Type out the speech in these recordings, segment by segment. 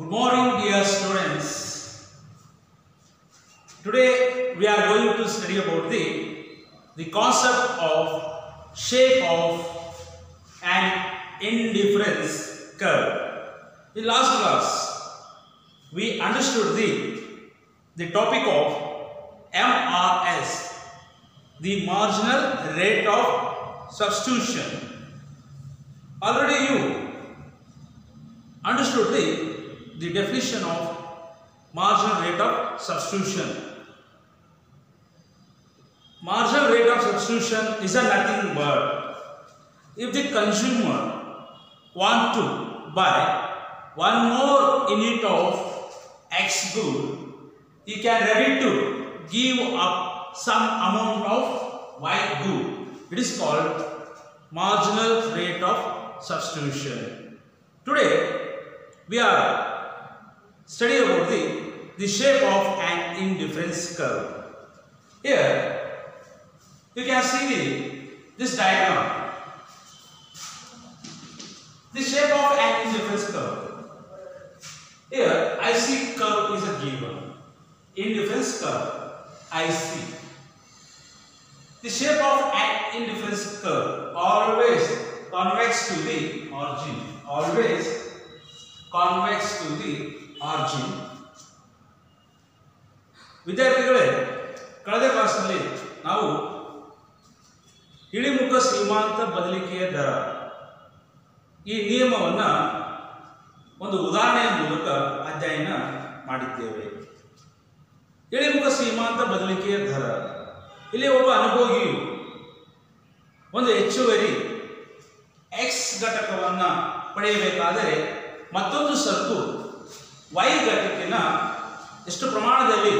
Good morning, dear students. Today we are going to study about the concept of shape of an indifference curve. In last class, we understood the topic of MRS, the marginal rate of substitution. Already you understood the definition of marginal rate of substitution. Marginal rate of substitution is a nothing but if the consumer want to buy one more unit of X good, he can ready to give up some amount of Y good. It is called marginal rate of substitution. Today we are studying about the shape of an indifference curve. Here you can see this diagram. The shape of an indifference curve. Here IC curve is a given. Indifference curve IC. The shape of an indifference curve always convex to the origin. Always convex to the origin. ವಿದ್ಯಾರ್ಥಿಗಳೇ, ಕಳೆದ ಕ್ಲಾಸ್ನಲ್ಲಿ ನಾವು ಇಳಿಮುಖ ಸೀಮಾಂತ ಬದಲಿಕೆಯ ದರ ಈ ನಿಯಮವನ್ನು ಒಂದು ಉದಾಹರಣೆಯ ಮೂಲಕ ಅಧ್ಯಯನ ಮಾಡಿದ್ದೇವೆ. ಇಳಿಮುಖ ಸೀಮಾಂತ ಬದಲಿಕೆಯ ದರ, ಇಲ್ಲಿ ಒಬ್ಬ ಅನುಭೋಗಿಯು ಒಂದು ಹೆಚ್ಚುವರಿ X ಘಟಕವನ್ನು ಪಡೆಯಬೇಕಾದರೆ ಮತ್ತೊಂದು ಸರಕು Y ಘಟಕಿನ ಎಷ್ಟು ಪ್ರಮಾಣದಲ್ಲಿ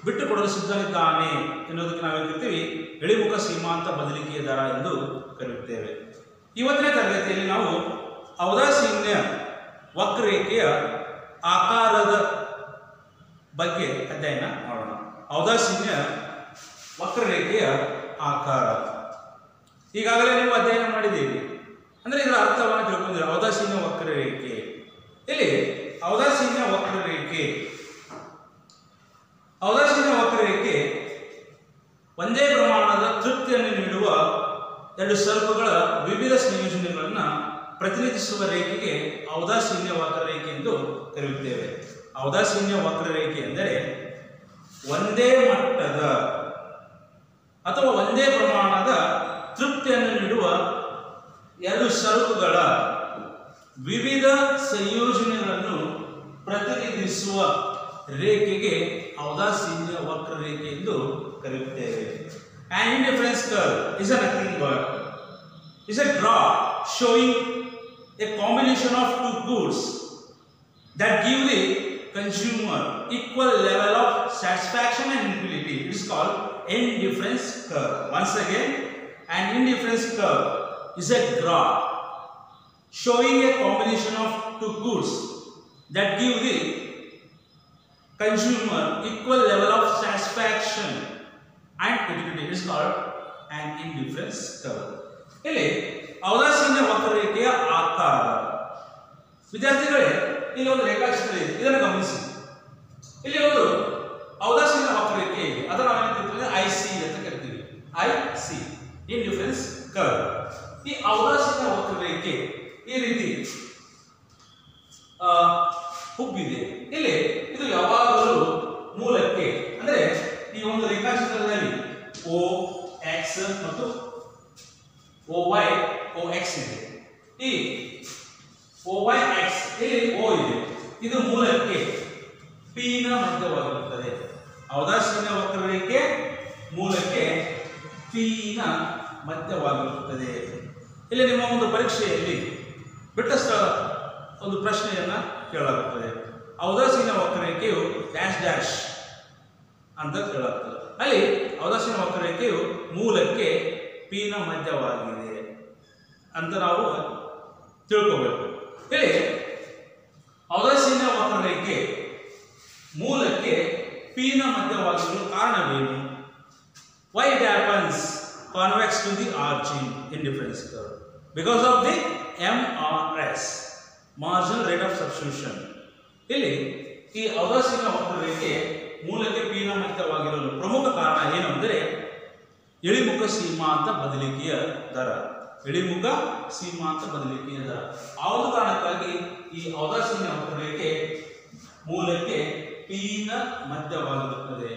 ಬಿಟ್ಟುಕೊಡಲು ಸಿದ್ಧನಿದ್ದಾನೆ ಎನ್ನುವುದಕ್ಕೆ ನಾವು ಕರಿತೀವಿ ಇಳಿಮುಖ ಸೀಮಾಂತ ಬದಲಿಕೆಯ ದರ ಎಂದು ಕರೆಯುತ್ತೇವೆ. ಇವತ್ತಿನ ತರಗತಿಯಲ್ಲಿ ನಾವು ಔದಾಸೀನ್ಯ ವಕ್ರರೇಖೆಯ ಆಕಾರದ ಬಗ್ಗೆ ಅಧ್ಯಯನ ಮಾಡೋಣ. ಔದಾಸೀನ್ಯ ವಕ್ರರೇಖೆಯ ಆಕಾರ ಈಗಾಗಲೇ ನೀವು ಅಧ್ಯಯನ ಮಾಡಿದ್ದೀರಿ, ಅಂದರೆ ಇದರ ಅರ್ಥವನ್ನು ತಿಳ್ಕೊಂಡಿದ್ದೀರಿ. ಔದಾಸೀನ್ಯ ವಕ್ರರೇಖೆ, ಇಲ್ಲಿ ಔದಾಸೀನ್ಯ ವಕ್ರರೇಖೆ ಒಂದೇ ಪ್ರಮಾಣದ ತೃಪ್ತಿಯನ್ನು ನೀಡುವ ಎರಡು ಸರಕುಗಳ ವಿವಿಧ ಸಂಯೋಜನೆಗಳನ್ನು ಪ್ರತಿನಿಧಿಸುವ ರೇಖೆಗೆ ಔದಾಸೀನ್ಯ ವಕ್ರರೇಖೆ ಎಂದು ಕರೆಯುತ್ತೇವೆ. ಔದಾಸೀನ್ಯ ವಕ್ರರೇಖೆ ಎಂದರೆ ಒಂದೇ ಮಟ್ಟದ ಅಥವಾ ಒಂದೇ ಪ್ರಮಾಣದ ತೃಪ್ತಿಯನ್ನು ನೀಡುವ ಎರಡು ಸರಕುಗಳ ವಿವಿಧ ಸಂಯೋಜನೆಗಳನ್ನು ಪ್ರತಿನಿಧಿಸುವ ರೇಖೆಗೆ ಔದಾಸೀನ್ಯ ವಕ್ರರೇಖೆ ಎಂದು ಕರೆಯುತ್ತೇವೆ. An indifference curve is a nothing but is a graph showing a combination of two goods that give the consumer equal level of satisfaction and utility. It is called indifference curve. Once again, an indifference curve is a graph showing a combination of two goods that give the consumer equal level of satisfaction and utility. It is called an indifference curve. ಇಲ್ಲಿ ಔದಾಸೀನ್ಯ ವಕ್ರರೇಖೆಯ ಆಕಾರ. ವಿದ್ಯಾರ್ಥಿಗಳೇ, ಇಲ್ಲಿ ಒಂದು ರೇಖಾಚಿತ್ರ ಇದೆ, ಇದನ್ನು ಗಮನಿಸಿ. ಇಲ್ಲಿ ಒಂದು ಔದಾಸೀನ್ಯ ವಕ್ರರೇಖೆ ಇದೆ, ಅದನ್ನು ನಾವು ಏನು ಕರಿತೀವಿ? IC ಅಂತ ಕರಿತೀವಿ. IC indifference curve. ಈ ಔದಾಸೀನ್ಯ ವಕ್ರರೇಖೆ ಈ ರೀತಿ ಹುಬ್ಬಿದೆ. ಇಲ್ಲಿ ಇದು ಯಾವಾಗಲೂ ಮೂಲಕ್ಕೆ, ಅಂದರೆ ಈ ಒಂದು ರೇಖಾಚಿತ್ರದಲ್ಲಿ OX ಮತ್ತು OY OX ಇದೆ. ಈ OYX ಇಲ್ಲಿ O ಇದೆ, ಇದು ಮೂಲಕ್ಕೆ P ನ ಮಧ್ಯವಾಗಿರುತ್ತದೆ. ಔದಾಸೀನ್ಯ ವಕ್ರರೇಖೆ ಮೂಲಕ್ಕೆ P ನ ಮಧ್ಯವಾಗಿರುತ್ತದೆ. ಇಲ್ಲಿ ನಿಮ್ಮ ಒಂದು ಪರೀಕ್ಷೆಯಲ್ಲಿ ಬಿಟ್ಟಷ್ಟ ಒಂದು ಪ್ರಶ್ನೆಯನ್ನ ಕೇಳಲಾಗುತ್ತದೆ. ಔದಾಸೀನ್ಯ ವಕ್ರರೇಖೆಯು ಡ್ಯಾಶ್ ಡ್ಯಾಶ್ ಅಂತ ಕೇಳಲಾಗುತ್ತದೆ. ಅಲ್ಲಿ ಔದಾಸೀನ್ಯ ವಕ್ರರೇಖೆಯು ಮೂಲಕ್ಕೆ P ನ ಮಧ್ಯವಾಗಿದೆ ಅಂತ ನಾವು ತಿಳ್ಕೋಬೇಕು. ಇಲ್ಲಿ ಔದಾಸೀನ್ಯ ವಕ್ರರೇಖೆ ಮೂಲಕ್ಕೆ P ನ ಮಧ್ಯವಾಗಿರಲು ಕಾರಣವೇನು? Why it happens convex to the origin indifference curve? Because of the MRS, marginal rate of substitution. ಇಲ್ಲಿ ಈ ಔದಾಸೀನ ವಕ್ರರೇಖೆ ಮೂಲಕ್ಕೆ ಪಿನ ಮಧ್ಯವಾಗಿರಲು ಪ್ರಮುಖ ಕಾರಣ ಏನು ಅಂದರೆ ಇಳಿಮುಖ ಸೀಮಾಂತ ಬದಲಿಕೆಯ ದರ. ಇಳಿಮುಖ ಸೀಮಾಂತ ಬದಲಿಕೆಯ ದರ ಆ ಒಂದು ಕಾರಣಕ್ಕಾಗಿ ಈ ಔದಾಸೀನ ವಕ್ರರೇಖೆ ಮೂಲಕ್ಕೆ ಪಿನ ಮಧ್ಯವಾಗಿರುತ್ತದೆ.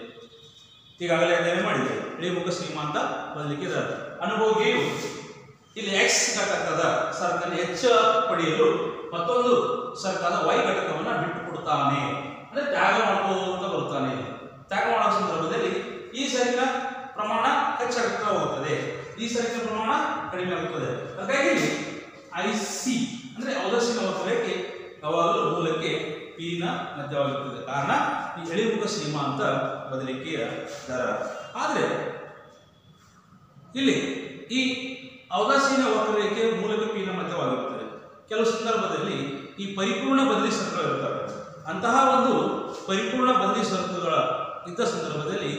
ಈಗಾಗಲೇ ಅಧ್ಯಯನ ಮಾಡಿದ್ದೇವೆ ಇಳಿಮುಖ ಸೀಮಾಂತ ಬದಲಿಕೆ ದರ. ಅನುಭೋಗಿಯು ಇಲ್ಲಿ ಎಕ್ಸ್ ಘಟಕದ ಸರ್ಕಲ್ ಎಚ್ ಪಡೆಯಲು ಮತ್ತೊಂದು ಸರ್ಕಲ್ ವೈ ಘಟಕವನ್ನು ಬಿಟ್ಟು ಕೊಡುತ್ತಾನೆ, ಅಂದ್ರೆ ತ್ಯಾಗ ಮಾಡ್ಕೋತ ಬರುತ್ತಾನೆ. ತ್ಯಾಗ ಮಾಡುವ ಸಂದರ್ಭದಲ್ಲಿ ಈ ಸರಿನ ಪ್ರಮಾಣ ಹೆಚ್ಚಾಗುತ್ತಾ ಹೋಗುತ್ತದೆ, ಈ ಸರಿನ ಪ್ರಮಾಣ ಕಡಿಮೆ ಆಗುತ್ತದೆ. ಹಾಗಾಗಿ ಐ ಸಿ ಅಂದ್ರೆ ಔದಾಸೀನ ವಕ್ರರೇಖೆ ಯಾವಾಗಲೂ ಮೂಲಕ್ಕೆ ಪಿನ ಮಧ್ಯವಾಗಿರುತ್ತದೆ. ಕಾರಣ ಈ ಇಳಿಮುಖ ಸೀಮಾಂತ ಬದಲಿಕೆಯ ದರ. ಆದರೆ ಇಲ್ಲಿ ಈ ಔದಾಸೀನ ವಕ್ರರೇಖೆ ಮೂಲಕ್ಕೆ ಪಿನ ಮಧ್ಯವಾಗಿರುತ್ತದೆ. ಕೆಲವು ಸಂದರ್ಭದಲ್ಲಿ ಈ ಪರಿಪೂರ್ಣ ಬದಲಿ ಸರಕುಗಳು ಇರ್ತವೆ. ಅಂತಹ ಒಂದು ಪರಿಪೂರ್ಣ ಬದಲಿ ಸರಕುಗಳ ಇದ್ದ ಸಂದರ್ಭದಲ್ಲಿ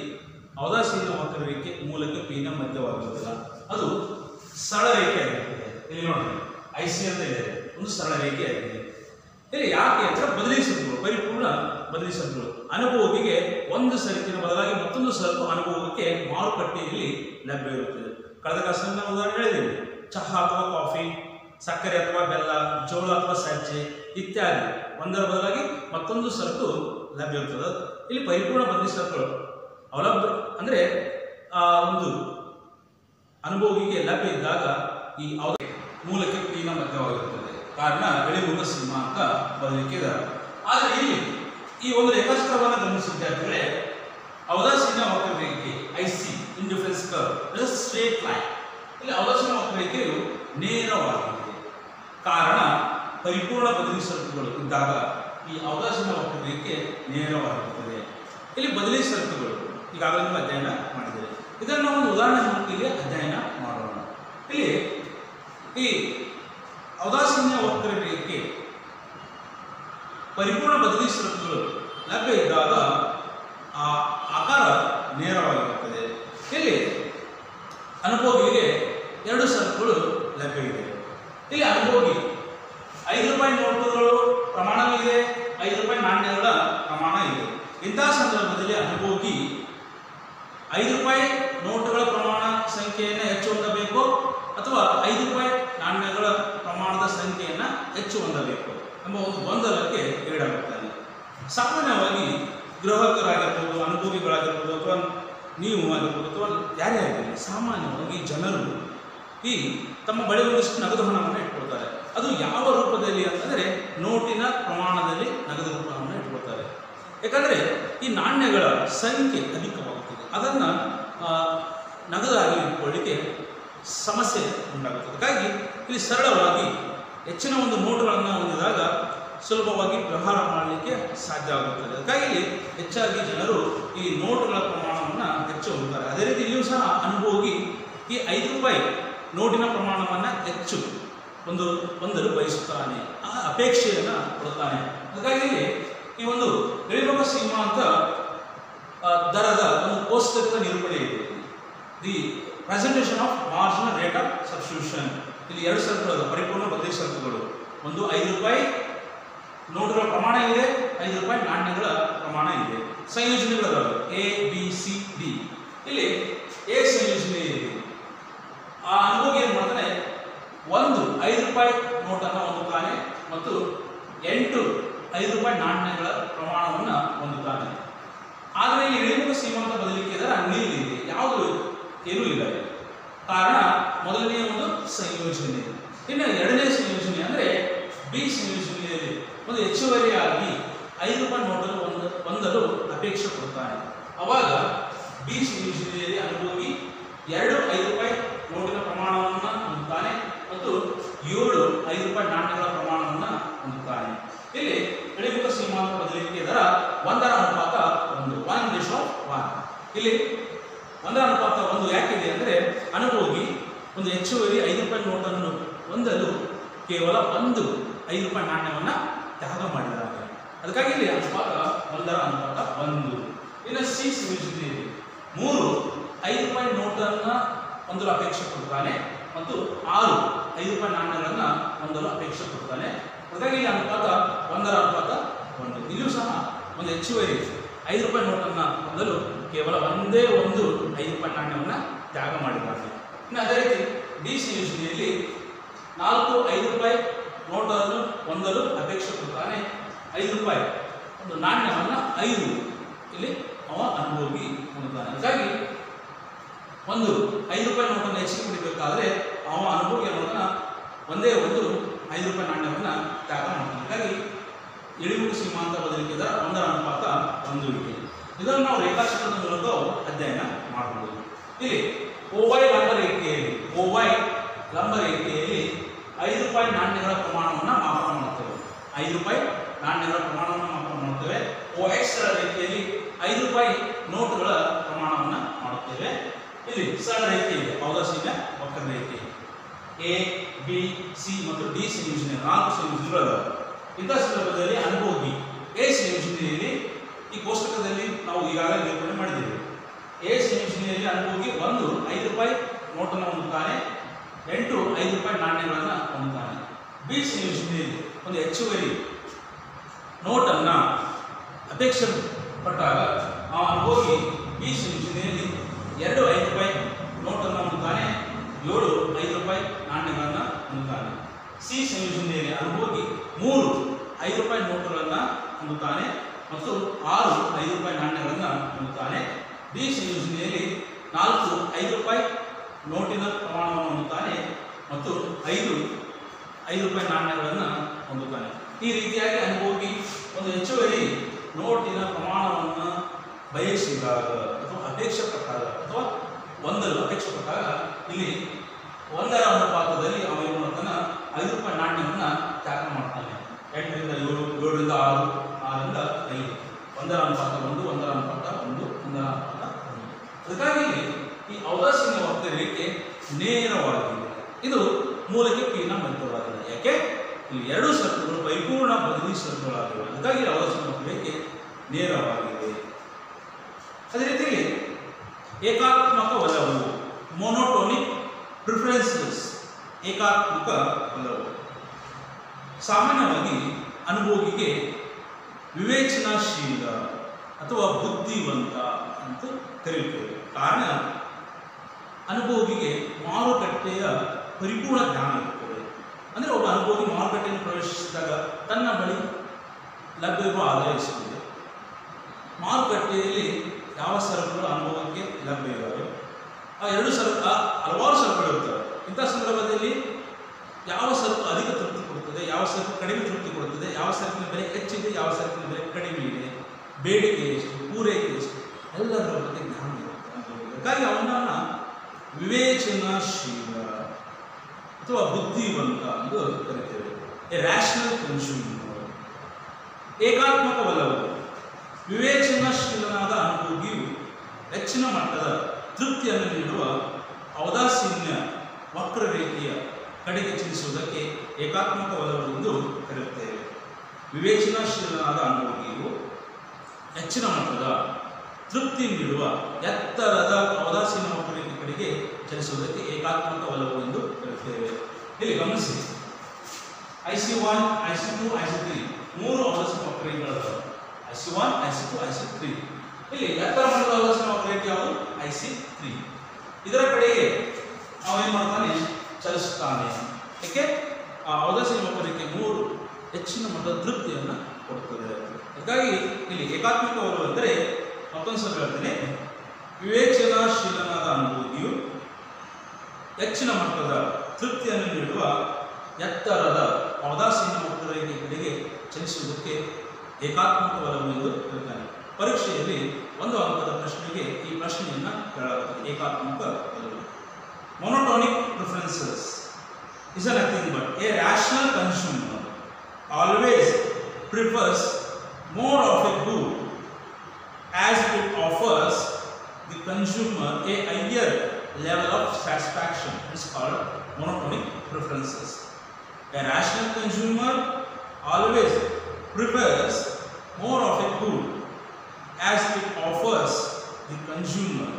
ಔದಾಸೀನ ವಕ್ರರೇಖೆ ಮೂಲಕ್ಕೆ ಪಿನ ಮಧ್ಯವಾಗಿರುವುದಿಲ್ಲ, ಅದು ಸರಳ ರೇಖೆ ಆಗಿರುತ್ತದೆ. ಇಲ್ಲಿ ನೋಡಿ ಐಸಿ ಅಂತ ಇದೆ, ಒಂದು ಸರಳ ರೇಖೆ ಆಗಿದೆ. ಇಲ್ಲಿ ಯಾಕೆ ಅಂದ್ರೆ ಬದಲಿ ಸರಕುಗಳು, ಪರಿಪೂರ್ಣ ಬದಲಿ ಸರಕುಗಳು ಅನುಭೋಗಿಗೆ ಒಂದು ಸರಕಿನ ಬದಲಾಗಿ ಮತ್ತೊಂದು ಸರಕು ಅನುಭೋಗಕ್ಕೆ ಮಾರುಕಟ್ಟೆಯಲ್ಲಿ ಲಭ್ಯವಿರುತ್ತದೆ. ಕಳೆದ ಕ್ಲಾಸ್ನಲ್ಲಿ ನಾವು ಉದಾಹರಣೆ ಹೇಳಿದ್ದೇವೆ, ಚಹಾ ಅಥವಾ ಕಾಫಿ, ಸಕ್ಕರೆ ಅಥವಾ ಬೆಲ್ಲ, ಜೋಳ ಅಥವಾ ಸಜ್ಜೆ ಇತ್ಯಾದಿ ಒಂದರ ಬದಲಾಗಿ ಮತ್ತೊಂದು ಸರಕು ಲಭ್ಯವಿರುತ್ತದೆ. ಇಲ್ಲಿ ಪರಿಪೂರ್ಣ ಬದಲಿ ಸರಕುಗಳು ಅವಲಂಬ ಅಂದ್ರೆ ಒಂದು ಅನುಭೋಗಿಗೆ ಲಭ್ಯ ಇದ್ದಾಗ ಈ ಮೂಲಕ್ಕೆ ಪಿನ ಮಧ್ಯವಾಗಿರುತ್ತದೆ. ಕಾರಣ ಇಳಿಮುಖ ಸೀಮಾಂತ ಬದಲಿಕೆ ದರ. ಆದರೆ ಇಲ್ಲಿ ಈ ಒಂದು ರೇಖಾಚಿತ್ರವನ್ನು ಗಮನಿಸಿದ ವಿದ್ಯಾರ್ಥಿಗಳೇ, ಔದಾಸೀನ ವಕ್ರರೇಖೆ IC indifference curve straight line. ಇಲ್ಲಿ ಔದಾಸೀನ ವಕ್ರರೇಖೆಯು ನೇರವಾಗಿದೆ. ಕಾರಣ ಪರಿಪೂರ್ಣ ಬದಲಿ ಸರಕುಗಳು ಇದ್ದಾಗ ಈ ಔದಾಸೀನ ವಕ್ರರೇಖೆ ನೇರವಾಗಿರುತ್ತದೆ. ಇಲ್ಲಿ ಬದಲಿ ಸರಕುಗಳು ಈಗಾಗಲೇ ಅಧ್ಯಯನ ಮಾಡಿದ್ದೇವೆ. ಇದನ್ನು ನಾವು ಒಂದು ಉದಾಹರಣೆ ಮೂಲಕ ಇಲ್ಲಿ ಅಧ್ಯಯನ ಮಾಡೋಣ. ಇಲ್ಲಿ ಈ ಔದಾಸೀನ ವಕ್ರರೇಖೆ ಪರಿಪೂರ್ಣ ಬದಲಿ ಸರಕುಗಳು ಲಭ್ಯ ಇದ್ದಾಗ ಆ ಆಕಾರ ನೇರವಾಗಿರುತ್ತದೆ. ಇಲ್ಲಿ ಅನುಭೋಗಿಗೆ ಎರಡು ಸರಕುಗಳು ಲಭ್ಯವಿದೆ. ಇಲ್ಲಿ ಅನುಭೋಗಿ 5 ರೂಪಾಯಿ ನೋಟುಗಳು ಪ್ರಮಾಣವಿದೆ, 5 ರೂಪಾಯಿ ನಾಣ್ಯಗಳ ಪ್ರಮಾಣ ಇದೆ. ಇಂತಹ ಸಂದರ್ಭದಲ್ಲಿ ಅನುಭೋಗಿ 5 ರೂಪಾಯಿ ನೋಟುಗಳ ಪ್ರಮಾಣ ಸಂಖ್ಯೆಯನ್ನು ಹೆಚ್ಚು ಹೊಂದಬೇಕು ಅಥವಾ 5 ರೂಪಾಯಿ ನಾಣ್ಯಗಳ ಪ್ರಮಾಣದ ಸಂಖ್ಯೆಯನ್ನು ಹೆಚ್ಚು ಹೊಂದಬೇಕು ಎಂಬ ಒಂದು ಗೊಂದಲಕ್ಕೆ ಈಡಾಗುತ್ತಾನೆ. ಸಾಮಾನ್ಯವಾಗಿ ಗ್ರಾಹಕರಾಗಿರ್ಬೋದು, ಅನುಭೋಗಿಗಳಾಗಿರ್ಬೋದು, ಅಥವಾ ನೀವು ಆಗಿರ್ಬೋದು, ಅಥವಾ ಯಾರೇ ಆಗಿರಲಿ, ಸಾಮಾನ್ಯವಾಗಿ ಜನರು ಈ ತಮ್ಮ ಬಳಿ ಒಂದಿಷ್ಟು ನಗದು ಹಣವನ್ನು ಇಟ್ಕೊಳ್ತಾರೆ. ಅದು ಯಾವ ರೂಪದಲ್ಲಿ ಅಂತಂದರೆ ನೋಟಿನ ಪ್ರಮಾಣದಲ್ಲಿ ನಗದು ರೂಪವನ್ನು ಇಟ್ಕೊಳ್ತಾರೆ. ಯಾಕಂದರೆ ಈ ನಾಣ್ಯಗಳ ಸಂಖ್ಯೆ ಅಧಿಕವಾಗುತ್ತದೆ, ಅದನ್ನು ನಗದಾಗಿ ಇಟ್ಕೊಳ್ಳಿಕ್ಕೆ ಸಮಸ್ಯೆ ಉಂಟಾಗುತ್ತದೆ. ಹಾಗಾಗಿ ಇಲ್ಲಿ ಸರಳವಾಗಿ ಹೆಚ್ಚಿನ ಒಂದು ನೋಟುಗಳನ್ನು ಹೊಂದಿದಾಗ ಸುಲಭವಾಗಿ ವ್ಯವಹಾರ ಮಾಡಲಿಕ್ಕೆ ಸಾಧ್ಯ ಆಗುತ್ತದೆ. ಹಾಗಾಗಿ ಹೆಚ್ಚಾಗಿ ಜನರು ಈ ನೋಟುಗಳ ಪ್ರಮಾಣವನ್ನು ಹೆಚ್ಚು ಹೊಂದುತ್ತಾರೆ. ಅದೇ ರೀತಿ ಇಲ್ಲಿಯೂ ಸಹ ಅನುಭೋಗಿ ಈ 5 ರೂಪಾಯಿ ನೋಟಿನ ಪ್ರಮಾಣವನ್ನು ಹೆಚ್ಚು ಹೊಂದಲು ಬಯಸುತ್ತಾನೆ, ಆ ಅಪೇಕ್ಷೆಯನ್ನು ಕೊಡುತ್ತಾನೆ. ಹಾಗಾಗಿ ಈ ಒಂದು ಇಳಿಮುಖ ಸೀಮಾಂತ ದರದ ಒಂದು ಕೋಷ್ಟಕದ ನಿರೂಪಣೆ ಇದೆ. The presentation of marginal rate of substitution. ಇಲ್ಲಿ ಎರಡು ಸರಕುಗಳು ಪರಿಪೂರ್ಣ ಬದಲಿ ಸರಕುಗಳು, ಒಂದು 5 ರೂಪಾಯಿ ನೋಟುಗಳ ಪ್ರಮಾಣ ಇದೆ, 5 ರೂಪಾಯಿ ನಾಣ್ಯಗಳ ಪ್ರಮಾಣ ಇದೆ. ಸಂಯೋಜನೆಗಳು ಎ ಬಿ ಸಿ ಡಿ. ಇಲ್ಲಿ ಎ ಸಂಯೋಜನೆ ಇದೆ. ಆ ಅನುಭೋಗಿ ಏನು ಮಾಡ್ತಾನೆ, ಒಂದು 5 ರೂಪಾಯಿ ನೋಟನ್ನು ಹೊಂದುತ್ತಾನೆ ಮತ್ತು 8 5 ರೂಪಾಯಿ ನಾಣ್ಯಗಳ ಪ್ರಮಾಣವನ್ನು ಹೊಂದುತ್ತಾನೆ. ಆದರೆ ಇಲ್ಲಿ ಇಳಿಮುಖ ಸೀಮಾಂತ ಬದಲಿಕೆ ದರ ನೀಡಿದೆ, ಯಾವುದು ಏನೂ ಇಲ್ಲ. ಕಾರಣ ಮೊದಲನೆಯ ಒಂದು ಸಂಯೋಜನೆ. ಇನ್ನು ಎರಡನೇ ಸಂಯೋಜನೆ ಅಂದರೆ ಬಿ ಸಂಯೋಜನೆಯಲ್ಲಿ ಒಂದು ಹೆಚ್ಚುವರಿಯಾಗಿ 5 ರೂಪಾಯಿ ನೋಟನ್ನು ಹೊಂದಲು ಅಪೇಕ್ಷೆ ಕೊಡುತ್ತಾನೆ. ಅವಾಗ ಬಿ ಸಂಯೋಜನೆಯಲ್ಲಿ ಅನುಭೋಗಿ 2 5 ರೂಪಾಯಿ ನೋಟಿನ ಪ್ರಮಾಣವನ್ನು ಹೊಂದುತ್ತಾನೆ ಮತ್ತು 7 5 ರೂಪಾಯಿ ನಾಣ್ಯಗಳ ಪ್ರಮಾಣವನ್ನು ಹೊಂದುತ್ತಾನೆ. ಇಲ್ಲಿ ಇಳಿಮುಖ ಸೀಮಾಂತ ಬದಲಿಕೆ ದರ 1:1. 1:1. ಇಲ್ಲಿ 1:1 ಯಾಕಿದೆ ಅಂದರೆ ಅನುಭೋಗಿ ಒಂದು ಹೆಚ್ಚುವರಿ 5 ರೂಪಾಯಿ ನೋಟನ್ನು ಹೊಂದಲು ಕೇವಲ 1 5 ರೂಪಾಯಿ ನಾಣ್ಯವನ್ನು ತ್ಯಾಗ ಮಾಡಿದ್ದಾರೆ. ಅದಕ್ಕಾಗಿ ಇಲ್ಲಿ ಅನುಪಾತ 1:1. ಇನ್ನು ಸಿ ಸಂಯೋಜನೆ 3 5 ರೂಪಾಯಿ ನೋಟನ್ನು ಹೊಂದಲು ಅಪೇಕ್ಷೆ ಕೊಡುತ್ತಾನೆ ಮತ್ತು 6 5 ರೂಪಾಯಿ ನಾಣ್ಯಗಳನ್ನು ಹೊಂದಲು ಅಪೇಕ್ಷೆ ಕೊಡುತ್ತಾನೆ. ಹಾಗಾಗಿ ಇಲ್ಲಿ ಅನುಪಾತ 1:1 ಒಂದು. ಇಲ್ಲಿಯೂ ಸಹ ಒಂದು ಹೆಚ್ಚುವರಿ 5 ರೂಪಾಯಿ ನೋಟನ್ನು ಹೊಂದಲು ಕೇವಲ ಒಂದೇ ಒಂದು 5 ರೂಪಾಯಿ ನಾಣ್ಯವನ್ನು ತ್ಯಾಗ ಮಾಡಿದ್ದಾರೆ. ಇನ್ನು ಅದೇ ರೀತಿ ಡಿ ಸಿ ಯೋಜನೆಯಲ್ಲಿ 4 5 ರೂಪಾಯಿ ನೋಟನ್ನು ಹೊಂದಲು ಅಪೇಕ್ಷಿಸುತ್ತಾನೆ. 5 ರೂಪಾಯಿ ಒಂದು ನಾಣ್ಯವನ್ನು 5 ಇಲ್ಲಿ ಅವ ಅನುಭೋಗಿ ಹೊಂದುತ್ತಾನೆ. ಹಾಗಾಗಿ ಒಂದು 5 ರೂಪಾಯಿ ನೋಟನ್ನು ಹೆಚ್ಚಿಗೆ ಪಡಿಬೇಕಾದ್ರೆ ಅವ ಅನುಭೋಗಿ ಅನ್ನೋದನ್ನ ಒಂದೇ ಒಂದು 5 ರೂಪಾಯಿ ನಾಣ್ಯವನ್ನು ತ್ಯಾಗ ಮಾಡ್ತಾನೆ. ಹಾಗಾಗಿ ಇಳಿಮುಖ ಸೀಮಾಂತ ಬದಲಿಕೆ ದರ 1:1. ಇದನ್ನು ನಾವು ರೇಖಾಚಿತ್ರದ ಮೂಲಕ ಅಧ್ಯಯನ ಮಾಡಬಹುದು. ಇಲ್ಲಿ OY ಲಂಬ ರೇಖೆಯಲ್ಲಿ 5 ರೂಪಾಯಿ ನಾಣ್ಯಗಳ ಪ್ರಮಾಣವನ್ನು ಮಾಪನ ಮಾಡುತ್ತೇವೆ. 5 ರೂಪಾಯಿ ನಾಣ್ಯಗಳ ಪ್ರಮಾಣವನ್ನು ಮಾಪನ ಮಾಡುತ್ತೇವೆ. OX ರೇಖೆಯಲ್ಲಿ 5 ರೂಪಾಯಿ ನೋಟುಗಳ ಪ್ರಮಾಣವನ್ನು ಮಾಡುತ್ತೇವೆ. ಇಲ್ಲಿ ಸರಳ ರೇಖೆ ಇದೆ, ಔದಾಸೀನ್ಯ ವಕ್ರರೇಖೆ A, B, C ಮತ್ತು D ಸಂಯೋಜನೆ 4 ಸಂಯೋಜನೆಗಳು. ಇಂತಹ ಸಂದರ್ಭದಲ್ಲಿ ಅನುಭೋಗಿ A ಸಂಯೋಜನೆಯಲ್ಲಿ ಈ ಕೋಷ್ಟಕದಲ್ಲಿ ನಾವು ಈಗಾಗಲೇ ನಿರೂಪಣೆ ಮಾಡಿದ್ದೇವೆ. A ಸಂಯೋಜನೆಯಲ್ಲಿ ಅನುಭೋಗಿ ಒಂದು 5 ರೂಪಾಯಿ ನೋಟನ್ನು ಹೊಂದುತ್ತಾನೆ, 8 5 ರೂಪಾಯಿ ನಾಣ್ಯಗಳನ್ನು ಹೊಂದುತ್ತಾನೆ. B ಸಂಯೋಜನೆಯಲ್ಲಿ ಒಂದು ಹೆಚ್ಚುವರಿ ನೋಟನ್ನು ಅಪೇಕ್ಷೆ ಪಟ್ಟಾಗ ಆ ಅನುಭೋಗಿ B ಸಂಯೋಜನೆಯಲ್ಲಿ 2 5 ರೂಪಾಯಿ ನೋಟನ್ನು ಹೊಂದುತ್ತಾನೆ, 7 5 ರೂಪಾಯಿ ನಾಣ್ಯಗಳನ್ನು ಹೊಂದುತ್ತಾನೆ. ಸಿ ಸಂಯೋಜನೆಯಲ್ಲಿ ಅನುಭೋಗಿ 3 5 ರೂಪಾಯಿ ನೋಟುಗಳನ್ನು ಹೊಂದುತ್ತಾನೆ ಮತ್ತು 6 5 ರೂಪಾಯಿ ನಾಣ್ಯಗಳನ್ನು ಹೊಂದುತ್ತಾನೆ. ಡಿ ಸಂಯೋಜನೆಯಲ್ಲಿ 4 5 ರೂಪಾಯಿ ನೋಟಿನ ಪ್ರಮಾಣವನ್ನು ಹೊಂದುತ್ತಾನೆ ಮತ್ತು 5 ರೂಪಾಯಿ ನಾಣ್ಯಗಳನ್ನು ಹೊಂದುತ್ತಾನೆ. ಈ ರೀತಿಯಾಗಿ ಅನುಭೋಗಿ ಒಂದು ಹೆಚ್ಚುವರಿ ನೋಟಿನ ಪ್ರಮಾಣವನ್ನು ಬಯಸಿದಾಗ ಅಥವಾ ಅಪೇಕ್ಷೆ ಪಟ್ಟಾಗ ಅಥವಾ ಹೊಂದಲು ಅಪೇಕ್ಷೆ ಪಟ್ಟಾಗ ಇಲ್ಲಿ 1 ಅನುಪಾತದಲ್ಲಿ ಅವ ಏನು ಮಾಡ್ತಾನೆ 5 ರೂಪಾಯಿ ನಾಣ್ಯವನ್ನು ತ್ಯಾಗ ಮಾಡ್ತಾನೆ. 8 ರಿಂದ 7, 7 ರಿಂದ 6, 6 ರಿಂದ 5, 1 ಅನುಪಾತ 1, 1 ಅನುಪಾತ 1, 1 ಅನುಪಾತ 1. ಅದಕ್ಕಾಗಿ ಈ ಔದಾಸೀನ್ಯ ವಕ್ರರೇಖೆ ನೇರವಾಗಿದೆ. ಇದು ಮೂಲಕ್ಕೆ P ನ ಮಧ್ಯವಾಗಿದೆ. ಯಾಕೆ ಇಲ್ಲಿ 2 ಷರತ್ತುಗಳು ಪರಿಪೂರ್ಣ ಬದಲಿ ಷರತ್ತುಗಳಾಗಿವೆ. ಅದಕ್ಕಾಗಿ ಔದಾಸೀನ್ಯ ವಕ್ರರೇಖೆ ನೇರವಾಗಿದೆ. ಅದೇ ರೀತಿಯಲ್ಲಿ ಏಕಾತ್ಮಕ ಒಲವು ಮೊನೋಟೋನಿಕ್ ಪ್ರಿಫರೆನ್ಸಸ್. ಏಕಾತ್ಮಕ ಒಲವು ಸಾಮಾನ್ಯವಾಗಿ ಅನುಭೋಗಿಗೆ ವಿವೇಚನಾಶೀಲ ಅಥವಾ ಬುದ್ಧಿವಂತ ಅಂತ ಕರೆಯುತ್ತೇವೆ. ಕಾರಣ ಅನುಭೋಗಿಗೆ ಮಾರುಕಟ್ಟೆಯ ಪರಿಪೂರ್ಣ ಜ್ಞಾನ ಇರುತ್ತದೆ. ಅಂದರೆ ಒಬ್ಬ ಅನುಭೋಗಿ ಮಾರುಕಟ್ಟೆಯನ್ನು ಪ್ರವೇಶಿಸಿದಾಗ ತನ್ನ ಬಳಿ ಲಭ್ಯವಿರುವ ಆದಾಯ ಎಷ್ಟಿದೆ, ಮಾರುಕಟ್ಟೆಯಲ್ಲಿ ಯಾವ ಸರಕುಗಳು ಅನುಭವಕ್ಕೆ ಲಭ್ಯ ಇದ್ದಾವೆ, ಆ 2 ಹಲವಾರು ಸರಕುಗಳು ಇರ್ತವೆ. ಇಂಥ ಸಂದರ್ಭದಲ್ಲಿ ಯಾವ ಸರಕು ಅಧಿಕ ತೃಪ್ತಿ ಕೊಡುತ್ತದೆ, ಯಾವ ಸರಕು ಕಡಿಮೆ ತೃಪ್ತಿ ಕೊಡುತ್ತದೆ, ಯಾವ ಸರಕಿನ ಬೆಲೆ ಹೆಚ್ಚಿದೆ, ಯಾವ ಸರಕಿನ ಬೆಲೆ ಕಡಿಮೆ ಇದೆ, ಬೇಡಿಕೆ ಎಷ್ಟು, ಪೂರೈಕೆ ಎಷ್ಟು, ಎಲ್ಲದರ ಬಗ್ಗೆ ಜ್ಞಾನ ಇರುತ್ತೆ. ಹಾಗಾಗಿ ಅವನನ್ನು ವಿವೇಚನಾಶೀಲ ಅಥವಾ ಬುದ್ಧಿವಂತ ಎಂದು ಕರೀತೇವೆ. A rational consumer. ಏಕಾತ್ಮಕ ಒಲವು ವಿವೇಚನಾಶೀಲನಾದ ಅನುಭೋಗಿಯು ಹೆಚ್ಚಿನ ಮಟ್ಟದ ತೃಪ್ತಿಯನ್ನು ನೀಡುವ ಔದಾಸೀನ್ಯ ವಕ್ರರೇಖೆಯ ಕಡೆಗೆ ಚಲಿಸುವುದಕ್ಕೆ ಏಕಾತ್ಮಕ ಒಲವು ಎಂದು ಕರೆಯುತ್ತೇವೆ. ವಿವೇಚನಾಶೀಲನಾದ ಅನುಭೋಗಿಯು ಹೆಚ್ಚಿನ ಮಟ್ಟದ ತೃಪ್ತಿ ನೀಡುವ ಎತ್ತರದ ಔದಾಸೀನ್ಯ ವಕ್ರರೇಖೆ ಕಡೆಗೆ ಚಲಿಸುವುದಕ್ಕೆ ಏಕಾತ್ಮಕ ಒಲವು ಎಂದು ಕರೆಯುತ್ತೇವೆ. ಇಲ್ಲಿ ಗಮನಿಸಿ, IC1, IC2, IC3 3 ಔದಾಸೀನ್ಯ ವಕ್ರರೇಖೆಗಳು. IC1, IC2, IC3. ಇಲ್ಲಿ ಎತ್ತರ ಮಟ್ಟದ ಔದಾಸೀನ್ಯ ವಕ್ರರೇಖೆ ಯಾವುದು? IC3. ಇದರ ಕಡೆಗೆ ಅವೇನು ಮಾಡ್ತಾನೆ? ಚಲಿಸುತ್ತಾನೆ. ಏಕೆ? ಆ ಔದಾಸೀನ್ಯ ವಕ್ರರೇಖೆ 3 ಹೆಚ್ಚಿನ ಮಟ್ಟದ ತೃಪ್ತಿಯನ್ನು ಕೊಡುತ್ತದೆ. ಹಾಗಾಗಿ ಇಲ್ಲಿ ಏಕಾತ್ಮಕ ಒಲವು ಅಂದರೆ ಮತ್ತೊಂದು ಸಲ ಹೇಳ್ತೇನೆ, ವಿವೇಚನಾಶೀಲನಾದ ಅನುಭೋಗಿಯು ಹೆಚ್ಚಿನ ಮಟ್ಟದ ತೃಪ್ತಿಯನ್ನು ನೀಡುವ ಎತ್ತರದ ಔದಾಸೀನ್ಯ ವಕ್ರರೇಖೆ ಕಡೆಗೆ ಚಲಿಸುವುದಕ್ಕೆ ಏಕಾತ್ಮಕ ಒಲವು ಎಂದು ಹೇಳ್ತಾನೆ. ಪರೀಕ್ಷೆಯಲ್ಲಿ 1 ಅಂಕದ ಪ್ರಶ್ನೆಗೆ ಈ ಪ್ರಶ್ನೆಯನ್ನು ಕೇಳಲಾಗುತ್ತದೆ. ಏಕಾತ್ಮಕ ಒಲವು. ಮೊನೋಟೋನಿಕ್ preferences is nothing but a rational consumer always prefers more of a good as it offers the consumer a higher level of satisfaction. It's called monotonic preferences. A rational consumer always prefers more of a good as it offers the consumer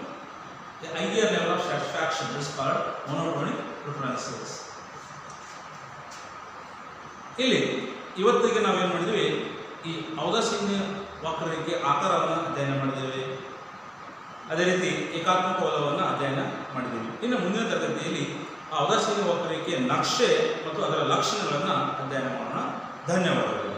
a higher level of satisfaction. It's called monotonic preferences. ಇಲ್ಲಿ ಇವತ್ತಿಗೆ ನಾವೇನು ಮಾಡಿದ್ವಿ, ಈ ಔದಾಸೀನ್ಯ ವಕ್ರರೇಖೆ ಆಕಾರವನ್ನು ಅಧ್ಯಯನ ಮಾಡಿದ್ದೇವೆ. ಅದೇ ರೀತಿ ಏಕಾತ್ಮಕ ವಲಯವನ್ನು ಅಧ್ಯಯನ ಮಾಡಿದ್ದೇವೆ. ಇನ್ನು ಮುಂದಿನ ತರಗತಿಯಲ್ಲಿ ಔದಾಸೀನ್ಯ ವಕ್ರರೇಖೆಯ ನಕ್ಷೆ ಮತ್ತು ಅದರ ಲಕ್ಷಣಗಳನ್ನು ಅಧ್ಯಯನ ಮಾಡೋಣ. ಧನ್ಯವಾದಗಳು.